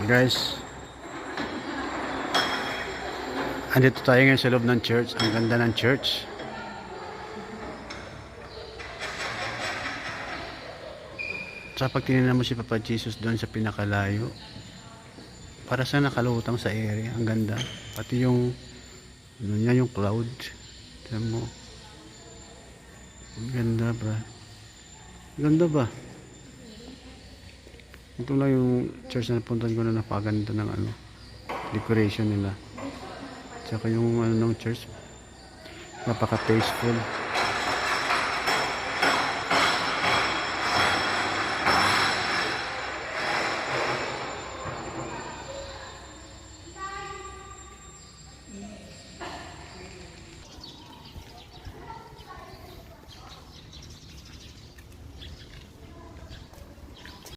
Guys, andito tayo ngayon sa loob ng church. Ang ganda ng church. Sa pag tinignan mo si Papa Jesus doon sa pinakalayo, para sa nakalutang sa area. Ang ganda. Pati yung ano niya, yung cloud. Tignan mo. Ang ganda ba? Ganda ba? Ito lang yung church na napuntan ko na napaganda ng ano, decoration nila. Tsaka yung ano ng church, napaka-tasteful.